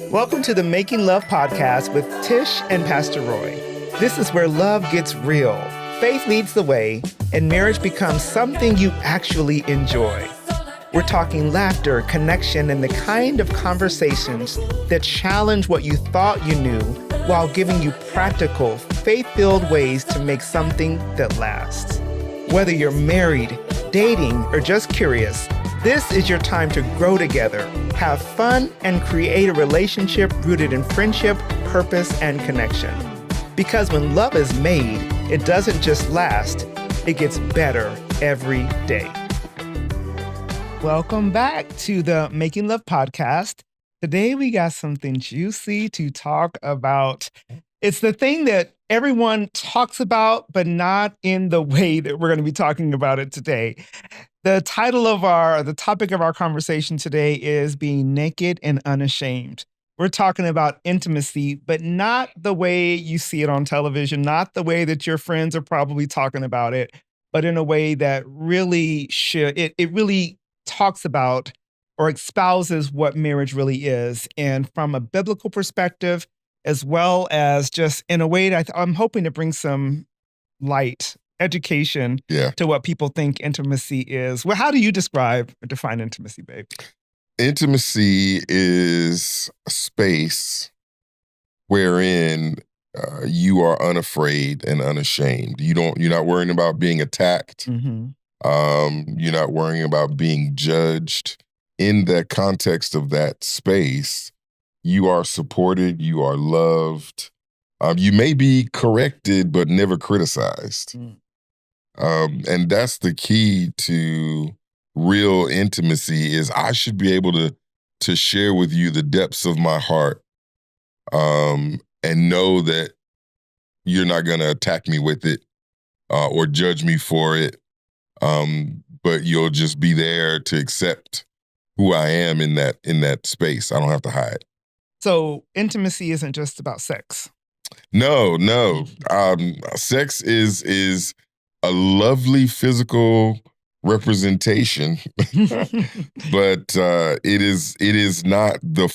Welcome to the Making Love podcast with Tish and Pastor Roy. This is where love gets real, faith leads the way, and marriage becomes something you actually enjoy. We're talking laughter, connection, and the kind of conversations that challenge what you thought you knew while giving you practical, faith-filled ways to make something that lasts. Whether you're married, dating, or just curious, this is your time to grow together, have fun, and create a relationship rooted in friendship, purpose, and connection. Because when love is made, it doesn't just last, it gets better every day. Welcome back to the Making Love podcast. Today we got something juicy to talk about. It's the thing that everyone talks about, but not in the way that we're going to be talking about it today. The topic of our conversation today is being naked and unashamed. We're talking about intimacy, but not the way you see it on television, not the way that your friends are probably talking about it, but in a way that really it really talks about or espouses what marriage really is. And from a biblical perspective, as well as just in a way that I'm hoping to bring some light, education to what people think intimacy is. Well, how do you describe or define intimacy, babe? Intimacy is a space wherein you are unafraid and unashamed. You're not worrying about being attacked. Mm-hmm. You're not worrying about being judged. In the context of that space, you are supported, you are loved. You may be corrected, but never criticized. And that's the key to real intimacy is I should be able to share with you the depths of my heart and know that you're not going to attack me with it or judge me for it, but you'll just be there to accept who I am in that space. I don't have to hide. So intimacy isn't just about sex. No. Sex is a lovely physical representation, but it is not the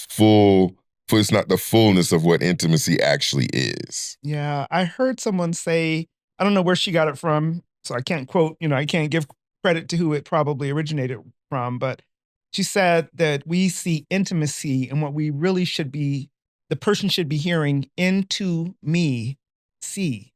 fullness of what intimacy actually is. Yeah, I heard someone say, I don't know where she got it from, so I can't quote, I can't give credit to who it probably originated from, but she said that we see intimacy and what we really should be, the person should be hearing into me, see.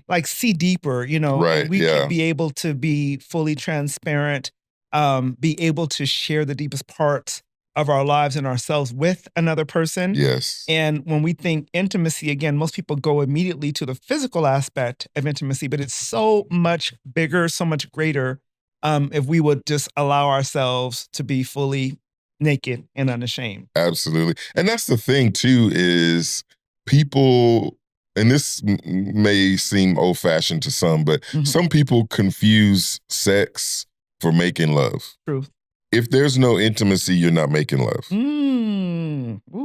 Like see deeper, Right, we can be able to be fully transparent, be able to share the deepest parts of our lives and ourselves with another person. Yes. And when we think intimacy, again, most people go immediately to the physical aspect of intimacy, but it's so much bigger, so much greater if we would just allow ourselves to be fully naked and unashamed. Absolutely. And that's the thing too, is people, and this may seem old-fashioned to some, but some people confuse sex for making love. Truth. If there's no intimacy, you're not making love.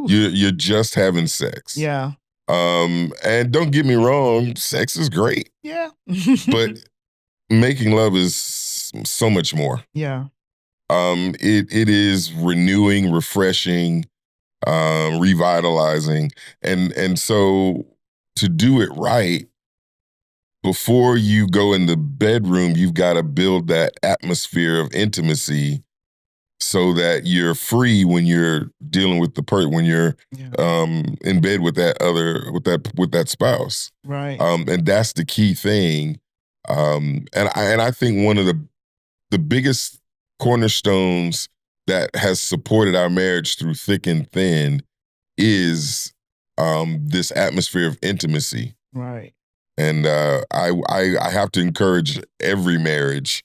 You're just having sex. Yeah. And don't get me wrong, sex is great. Yeah. But making love is so much more. Yeah. It is renewing, refreshing, revitalizing. And so to do it right, before you go in the bedroom, you've got to build that atmosphere of intimacy so that you're free when you're dealing with the person, when you're in bed with that spouse. Right. And that's the key thing. And I think one of the biggest cornerstones that has supported our marriage through thick and thin is this atmosphere of intimacy. Right. And I have to encourage every marriage,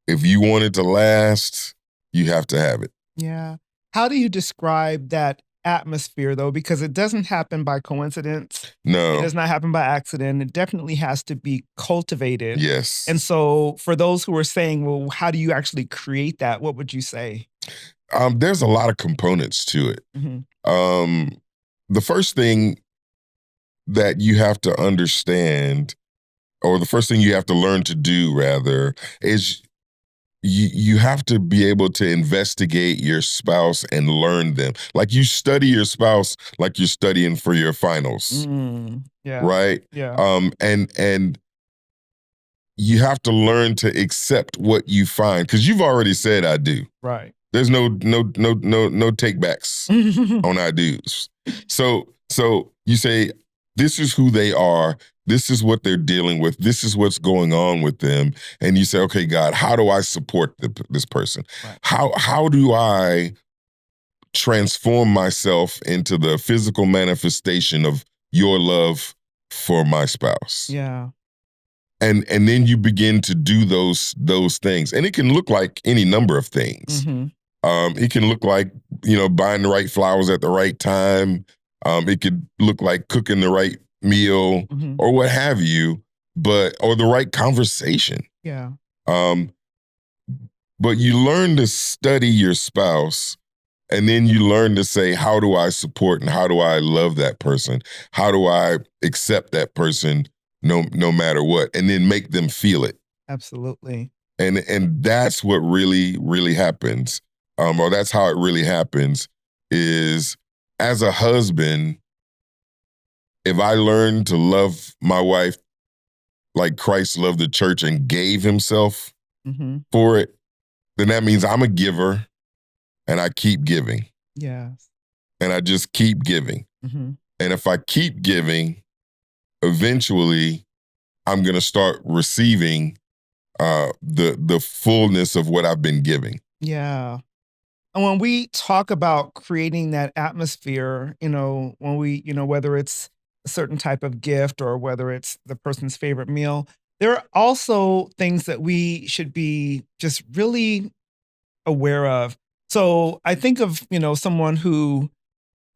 if you want it to last, you have to have it. Yeah. How do you describe that atmosphere, though? Because it doesn't happen by coincidence. No. It does not happen by accident. It definitely has to be cultivated. Yes. And so for those who are saying, well, how do you actually create that? What would you say? There's a lot of components to it. The first thing that you have to understand, or the first thing you have to learn to do, rather, is you have to be able to investigate your spouse and learn them. Like you study your spouse like you're studying for your finals, Yeah. right? Yeah. And you have to learn to accept what you find because you've already said I do. Right. There's no takebacks on I do's. So you say this is who they are. This is what they're dealing with. This is what's going on with them. And you say, okay, God, how do I support this person? Right. How do I transform myself into the physical manifestation of your love for my spouse? Yeah. And then you begin to do those things. And it can look like any number of things. It can look like, buying the right flowers at the right time. It could look like cooking the right meal or what have you, or the right conversation. Yeah. But you learn to study your spouse, and then you learn to say, how do I support and how do I love that person? How do I accept that person no matter what? And then make them feel it. Absolutely. And that's what really, really happens. Or that's how it really happens is as a husband, if I learn to love my wife like Christ loved the church and gave himself for it, then that means I'm a giver and I keep giving. Yes. And I just keep giving. And if I keep giving, eventually I'm going to start receiving the fullness of what I've been giving. Yeah. And when we talk about creating that atmosphere, when we, whether it's a certain type of gift or whether it's the person's favorite meal, there are also things that we should be just really aware of. So I think of, someone who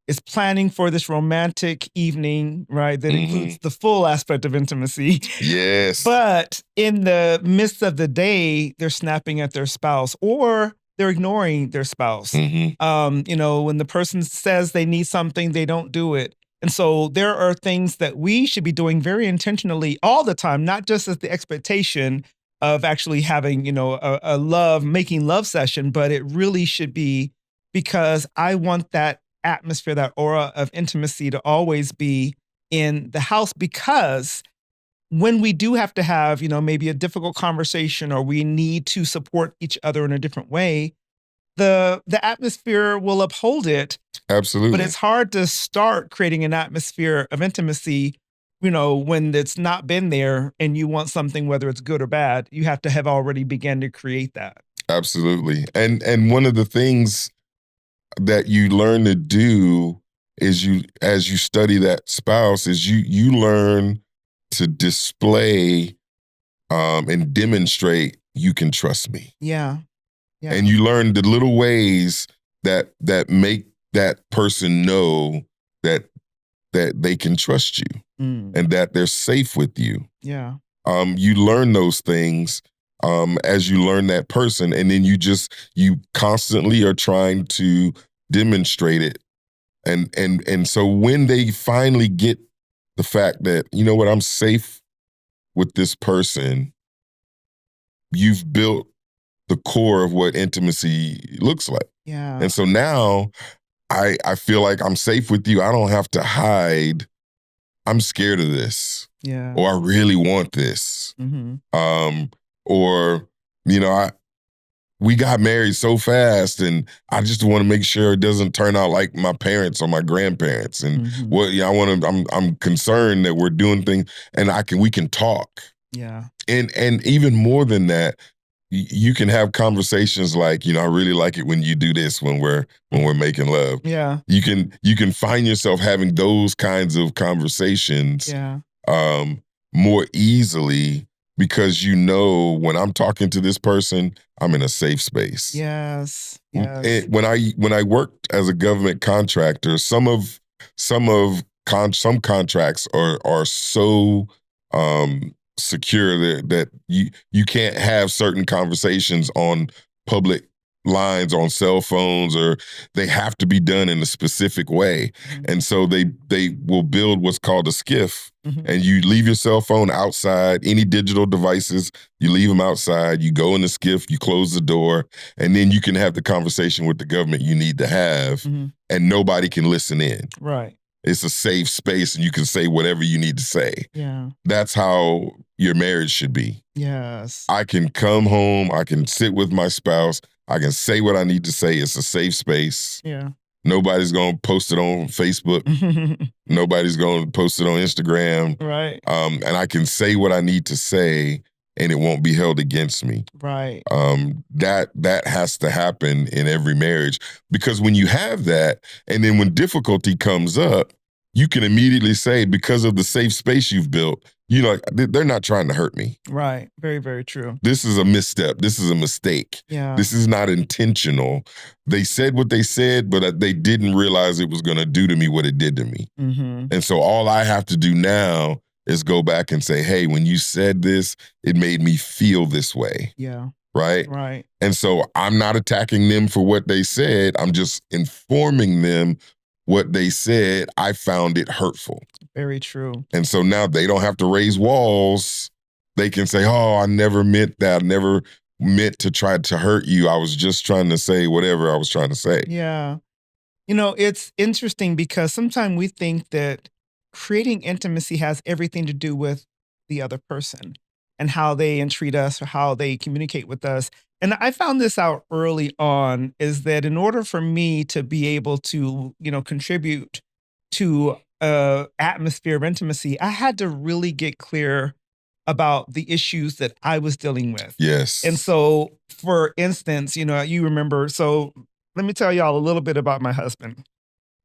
is planning for this romantic evening, right? That includes the full aspect of intimacy. Yes. But in the midst of the day, they're snapping at their spouse or they're ignoring their spouse. When the person says they need something, they don't do it. And so there are things that we should be doing very intentionally all the time, not just as the expectation of actually having, a making love session, but it really should be because I want that atmosphere, that aura of intimacy to always be in the house, because when we do have to have, maybe a difficult conversation or we need to support each other in a different way, the atmosphere will uphold it. Absolutely. But it's hard to start creating an atmosphere of intimacy, when it's not been there and you want something, whether it's good or bad, you have to have already begun to create that. Absolutely. And one of the things that you learn to do is as you study that spouse is you learn to display and demonstrate you can trust me. Yeah. Yeah. And you learn the little ways that make that person know that they can trust you and that they're safe with you. Yeah. You learn those things as you learn that person, and then you constantly are trying to demonstrate it. And so when they finally get the fact that, you know what, I'm safe with this person, you've built the core of what intimacy looks like. Yeah. And so now I feel like I'm safe with you. I don't have to hide. I'm scared of this. Yeah. Or I really want this. Or, we got married so fast and I just want to make sure it doesn't turn out like my parents or my grandparents. And I'm concerned that we're doing things and we can talk. Yeah. And even more than that, you can have conversations like, I really like it when you do this when we're making love. Yeah. You can find yourself having those kinds of conversations more easily because when I'm talking to this person, I'm in a safe space. Yes. Yes. Yes. When I worked as a government contractor, some contracts are so secure that you can't have certain conversations on public lines on cell phones, or they have to be done in a specific way. And so they will build what's called a skiff. And you leave your cell phone outside, any digital devices, you leave them outside, you go in the skiff, you close the door, and then you can have the conversation with the government you need to have, and nobody can listen in. Right. It's a safe space and you can say whatever you need to say. Yeah. That's how your marriage should be. Yes. I can come home, I can sit with my spouse, I can say what I need to say. It's a safe space. Yeah. Nobody's going to post it on Facebook. Nobody's going to post it on Instagram. Right. And I can say what I need to say and it won't be held against me. Right. That has to happen in every marriage, because when you have that, and then when difficulty comes up, you can immediately say, because of the safe space you've built, you know, they're not trying to hurt me. Right. Very, very true. This is a misstep. This is a mistake. Yeah. This is not intentional. They said what they said, but they didn't realize it was going to do to me what it did to me. And so all I have to do now is go back and say, hey, when you said this, it made me feel this way. Yeah. Right? Right. And so I'm not attacking them for what they said. I'm just informing them what they said. I found it hurtful. Very true. And so now they don't have to raise walls. They can say, oh, I never meant that. I never meant to try to hurt you. I was just trying to say whatever I was trying to say. Yeah. You know, it's interesting because sometimes we think that creating intimacy has everything to do with the other person and how they entreat us or how they communicate with us. And I found this out early on, is that in order for me to be able to, you know, contribute to a atmosphere of intimacy, I had to really get clear about the issues that I was dealing with. Yes. And so, for instance, you know, you remember, so let me tell y'all a little bit about my husband.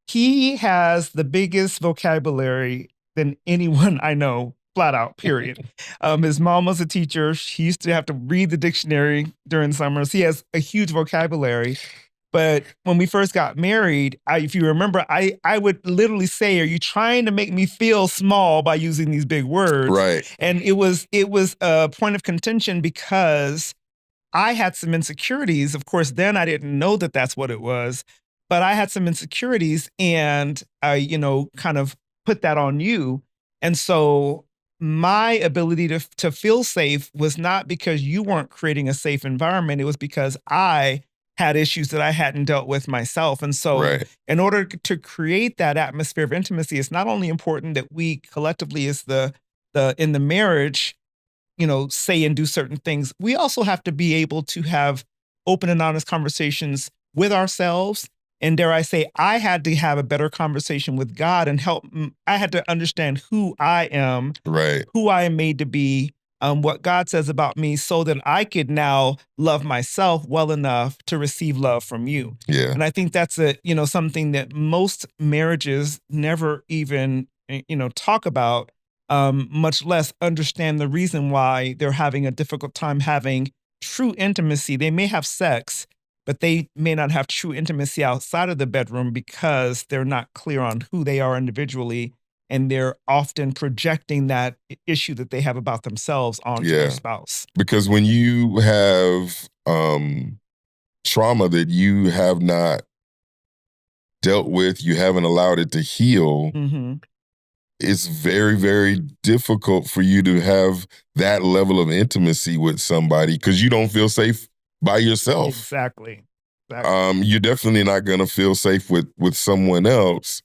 He has the biggest vocabulary than anyone I know, flat out, period. His mom was a teacher. She used to have to read the dictionary during summers. He has a huge vocabulary. But when we first got married, if you remember, I would literally say, "Are you trying to make me feel small by using these big words?" Right. And it was a point of contention because I had some insecurities. Of course, then I didn't know that that's what it was, but I had some insecurities, and I, you know, kind of put that on you. And so my ability to feel safe was not because you weren't creating a safe environment. It was because I had issues that I hadn't dealt with myself. And so in order to create that atmosphere of intimacy, it's not only important that we collectively as in the marriage, you know, say and do certain things. We also have to be able to have open and honest conversations with ourselves. And dare I say, I had to have a better conversation with God and I had to understand who I am, who I am made to be, what God says about me, so that I could now love myself well enough to receive love from you. Yeah. And I think that's something that most marriages never even, talk about, much less understand the reason why they're having a difficult time having true intimacy. They may have sex, but they may not have true intimacy outside of the bedroom because they're not clear on who they are individually. And they're often projecting that issue that they have about themselves onto their spouse. Because when you have trauma that you have not dealt with, you haven't allowed it to heal, it's very, very difficult for you to have that level of intimacy with somebody because you don't feel safe by yourself. Exactly. You're definitely not going to feel safe with someone else.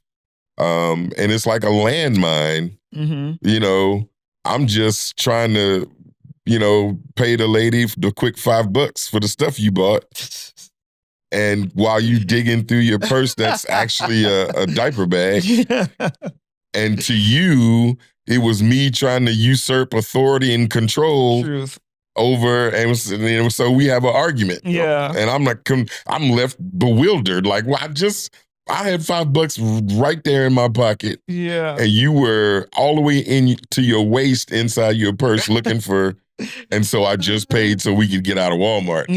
And it's like a landmine. You know, I'm just trying to, pay the lady the quick $5 for the stuff you bought. And while you digging through your purse, that's actually a diaper bag. And to you, it was me trying to usurp authority and control over, and so we have an argument. And I'm like, I'm left bewildered. Like, well, I had $5 right there in my pocket. And you were all the way into your waist inside your purse looking for, and so I just paid so we could get out of Walmart.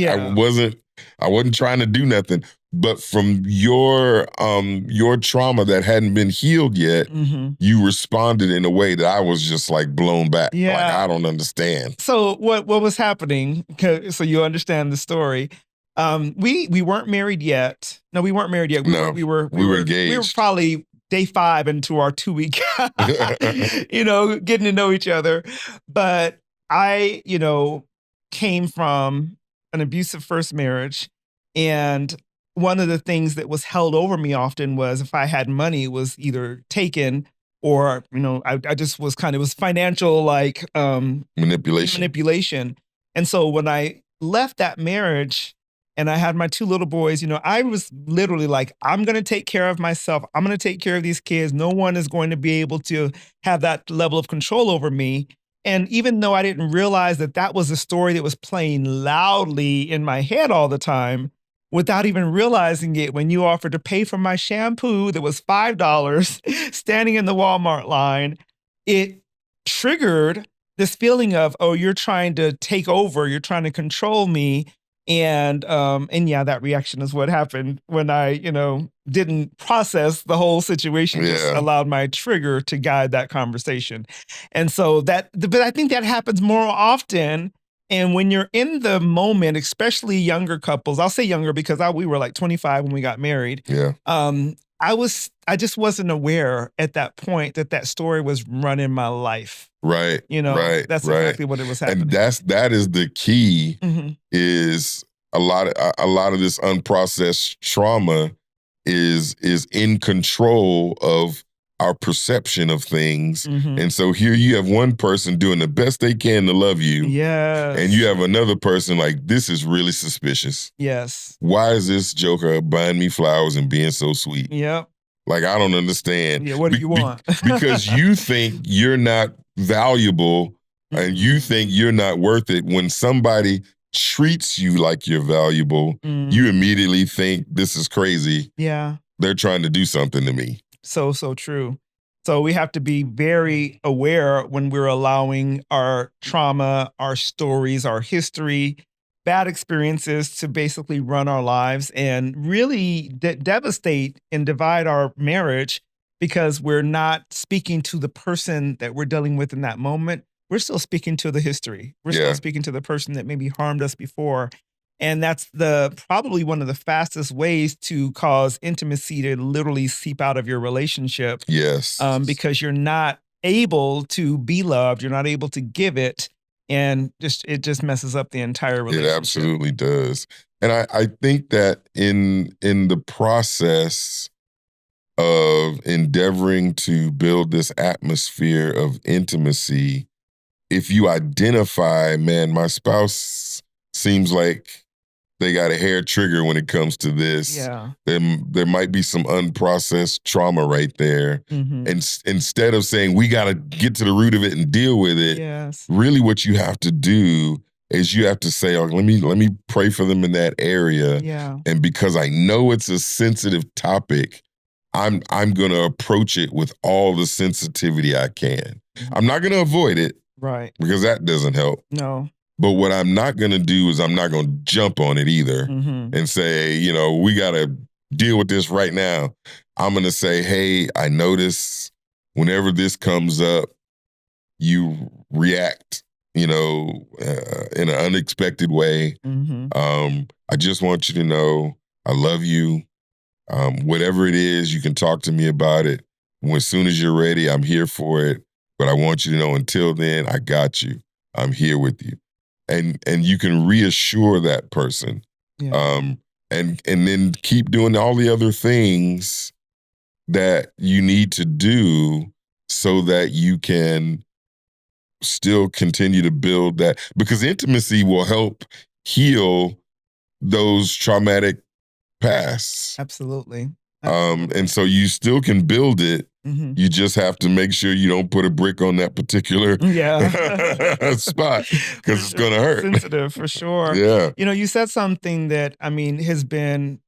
I wasn't trying to do nothing. But from your trauma that hadn't been healed yet, you responded in a way that I was just like blown back. Like, I don't understand. So what was happening, so you understand the story. We weren't married yet. No, we weren't married yet. No, we were engaged. We were probably day 5 into our 2-week, getting to know each other. But I, came from an abusive first marriage, and one of the things that was held over me often was if I had money, it was either taken or, I just was it was financial manipulation. And so when I left that marriage and I had my 2 little boys, I was literally like, I'm going to take care of myself. I'm going to take care of these kids. No one is going to be able to have that level of control over me. And even though I didn't realize that that was a story that was playing loudly in my head all the time, without even realizing it, when you offered to pay for my shampoo that was $5 standing in the Walmart line, it triggered this feeling of, oh, you're trying to take over, you're trying to control me. And yeah, that reaction is what happened when I, didn't process the whole situation, just allowed my trigger to guide that conversation. And so but I think that happens more often. And when you're in the moment, especially younger couples, I'll say younger because we were like 25 when we got married. Yeah. I just wasn't aware at that point that story was running my life. Right. Right. That's exactly what it was happening. And that is the key. Is a lot of this unprocessed trauma is in control of our perception of things. And so here you have one person doing the best they can to love you. Yes. And you have another person like, this is really suspicious. Yes. Why is this joker buying me flowers and being so sweet? Yep. Like, I don't understand. Yeah, what do you want? Because you think you're not valuable and you think you're not worth it. When somebody treats you like you're valuable, you immediately think, this is crazy. Yeah. They're trying to do something to me. So true. So we have to be very aware when we're allowing our trauma, our stories, our history, bad experiences to basically run our lives and really devastate and divide our marriage because we're not speaking to the person that we're dealing with in that moment. We're still speaking to the history. We're still speaking to the person that maybe harmed us before. And that's probably one of the fastest ways to cause intimacy to literally seep out of your relationship. Yes. Because you're not able to be loved. You're not able to give it. And it just messes up the entire relationship. It absolutely does. And I think that in the process of endeavoring to build this atmosphere of intimacy, if you identify, man, my spouse seems like they got a hair trigger when it comes to this. Yeah. There might be some unprocessed trauma right there. And instead of saying, we got to get to the root of it and deal with it, really what you have to do is you have to say, oh, let me pray for them in that area. Yeah. And because I know it's a sensitive topic, I'm going to approach it with all the sensitivity I can. I'm not going to avoid it. Right. Because that doesn't help. No. But what I'm not going to do is I'm not going to jump on it either and say, we got to deal with this right now. I'm going to say, hey, I notice whenever this comes up, you react, in an unexpected way. I just want you to know I love you. Whatever it is, you can talk to me about it. As soon as you're ready, I'm here for it. But I want you to know until then, I got you. I'm here with you. And you can reassure that person. Yeah. And then keep doing all the other things that you need to do so that you can still continue to build that. Because intimacy will help heal those traumatic pasts. Absolutely. And so you still can build it. You just have to make sure you don't put a brick on that particular spot because it's going to hurt. Sensitive, for sure. Yeah. You said something that, has been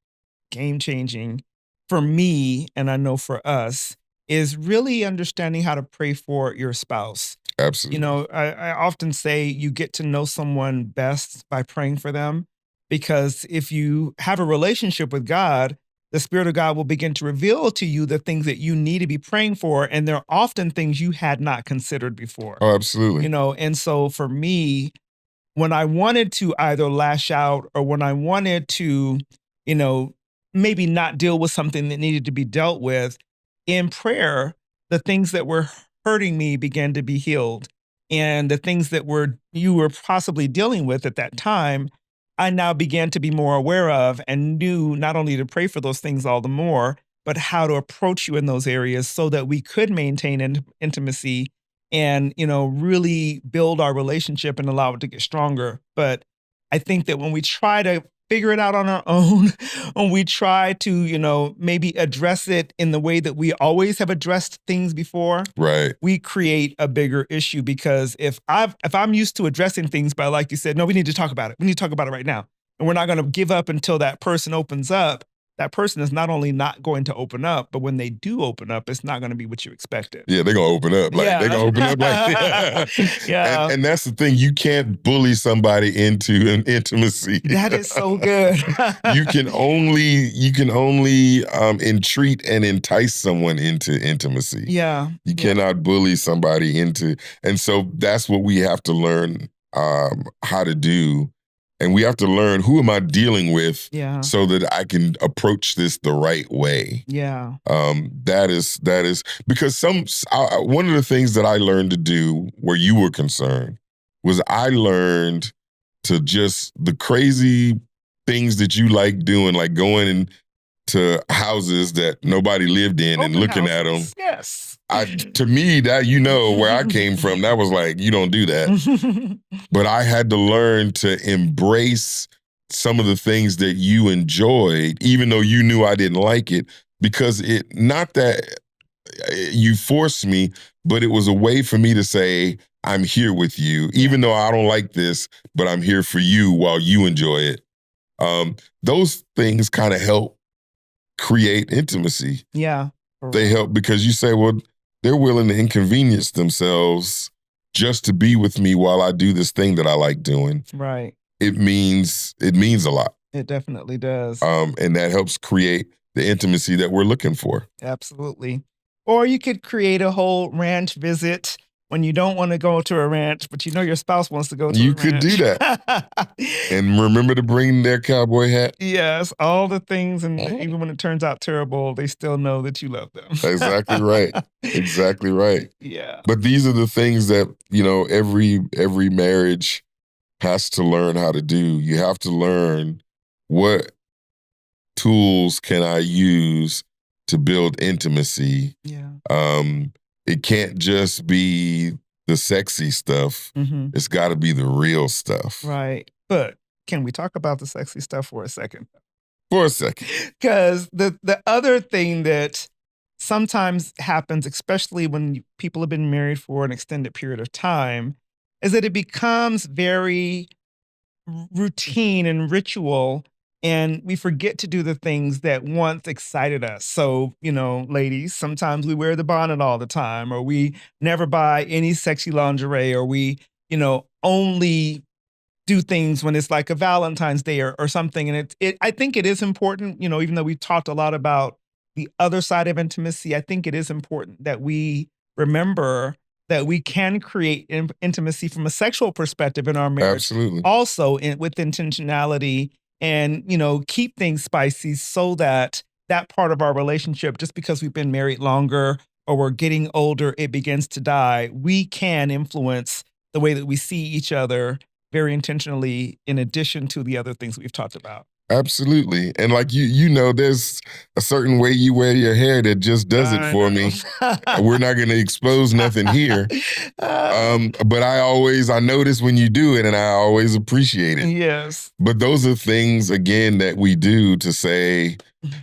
game-changing for me, and I know for us, is really understanding how to pray for your spouse. Absolutely. I often say you get to know someone best by praying for them, because if you have a relationship with God, the Spirit of God will begin to reveal to you the things that you need to be praying for. And they're often things you had not considered before. Oh, absolutely. And so for me, when I wanted to either lash out or when I wanted to, maybe not deal with something that needed to be dealt with, in prayer, the things that were hurting me began to be healed. And the things that you were possibly dealing with at that time, I now began to be more aware of and knew not only to pray for those things all the more, but how to approach you in those areas so that we could maintain intimacy and, really build our relationship and allow it to get stronger. But I think that when we try to figure it out on our own, when we try to, maybe address it in the way that we always have addressed things before, Right. we create a bigger issue. Because if I'm used to addressing things by, like you said, no, we need to talk about it. We need to talk about it right now. And we're not going to give up until that person opens up. That person is not only not going to open up, but when they do open up, it's not going to be what you expected. Yeah, they're gonna open up. Like Yeah. they're gonna open up like Yeah. And that's the thing. You can't bully somebody into an intimacy. That is so good. you can only entreat and entice someone into intimacy. Yeah. You cannot bully somebody into, and so that's what we have to learn how to do. And we have to learn, who am I dealing with, so that I can approach this the right way. Yeah. That is because one of the things that I learned to do where you were concerned was I learned to just the crazy things that you like doing, like going into houses that nobody lived in and looking at them. Yes. To me, that, where I came from, that was like, you don't do that. But I had to learn to embrace some of the things that you enjoyed, even though you knew I didn't like it, because not that you forced me, but it was a way for me to say, I'm here with you, even though I don't like this, but I'm here for you while you enjoy it. Those things kind of help create intimacy. Yeah. They help because you say, well, they're willing to inconvenience themselves just to be with me while I do this thing that I like doing. Right. It means a lot. It definitely does. And that helps create the intimacy that we're looking for. Absolutely. Or you could create a whole ranch visit when you don't want to go to a ranch, but your spouse wants to go to a ranch. You could do that. And remember to bring their cowboy hat. Yes, all the things, and even when it turns out terrible, they still know that you love them. Exactly right. Exactly right. Yeah. But these are the things that, every marriage has to learn how to do. You have to learn, what tools can I use to build intimacy? Yeah. It can't just be the sexy stuff. Mm-hmm. It's got to be the real stuff. Right. But can we talk about the sexy stuff for a second? For a second. Because the other thing that sometimes happens, especially when people have been married for an extended period of time, is that it becomes very routine and ritual, and we forget to do the things that once excited us. So, ladies, sometimes we wear the bonnet all the time, or we never buy any sexy lingerie, or we, only do things when it's like a Valentine's Day or something. And I think it is important, even though we've talked a lot about the other side of intimacy, I think it is important that we remember that we can create intimacy from a sexual perspective in our marriage. Absolutely. Also with intentionality, and, keep things spicy so that part of our relationship, just because we've been married longer or we're getting older, it begins to die. We can influence the way that we see each other very intentionally, in addition to the other things we've talked about. Absolutely. And like there's a certain way you wear your hair that just does it for me. We're not going to expose nothing here. But I notice when you do it, and I always appreciate it. Yes. But those are things, again, that we do to say,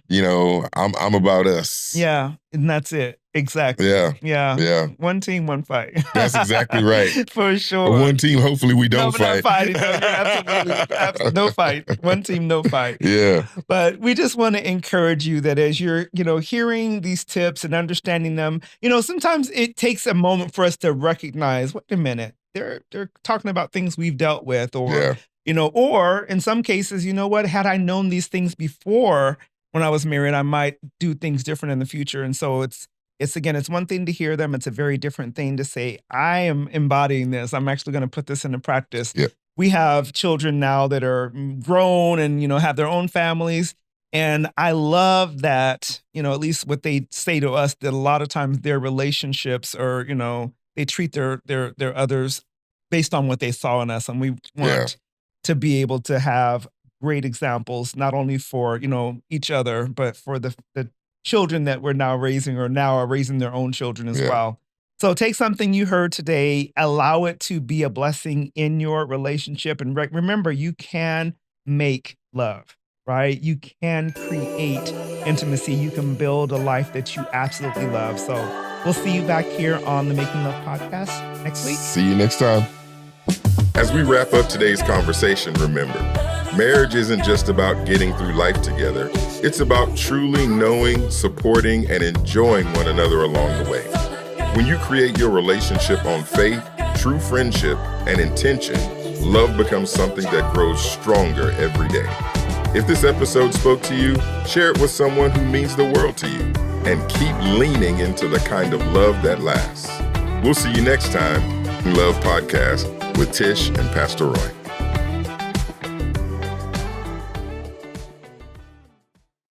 I'm about us. Yeah. And that's it. Exactly. Yeah. Yeah. Yeah. One team, one fight. That's exactly right. For sure. One team, hopefully we don't fight. Not fighting. No, absolutely. No fight. One team, no fight. Yeah. But we just want to encourage you that as you're, hearing these tips and understanding them, sometimes it takes a moment for us to recognize, wait a minute, they're talking about things we've dealt with, or, or in some cases, had I known these things before when I was married, I might do things different in the future. And so it's one thing to hear them. It's a very different thing to say, I am embodying this. I'm actually going to put this into practice. Yep. we have children now that are grown and, have their own families. And I love that, at least what they say to us, that a lot of times their relationships are, they treat their others based on what they saw in us. And we Yeah. want to be able to have great examples, not only for, each other, but for the children that we're now raising or now are raising their own children as Yeah. well. So take something you heard today, allow it to be a blessing in your relationship. And remember, you can make love, right? You can create intimacy. You can build a life that you absolutely love. So we'll see you back here on the Making Love podcast next week. See you next time. As we wrap up today's conversation, remember, marriage isn't just about getting through life together. It's about truly knowing, supporting, and enjoying one another along the way. When you create your relationship on faith, true friendship, and intention, love becomes something that grows stronger every day. If this episode spoke to you, share it with someone who means the world to you, and keep leaning into the kind of love that lasts. We'll see you next time, Love Podcast with Tish and Pastor Roy.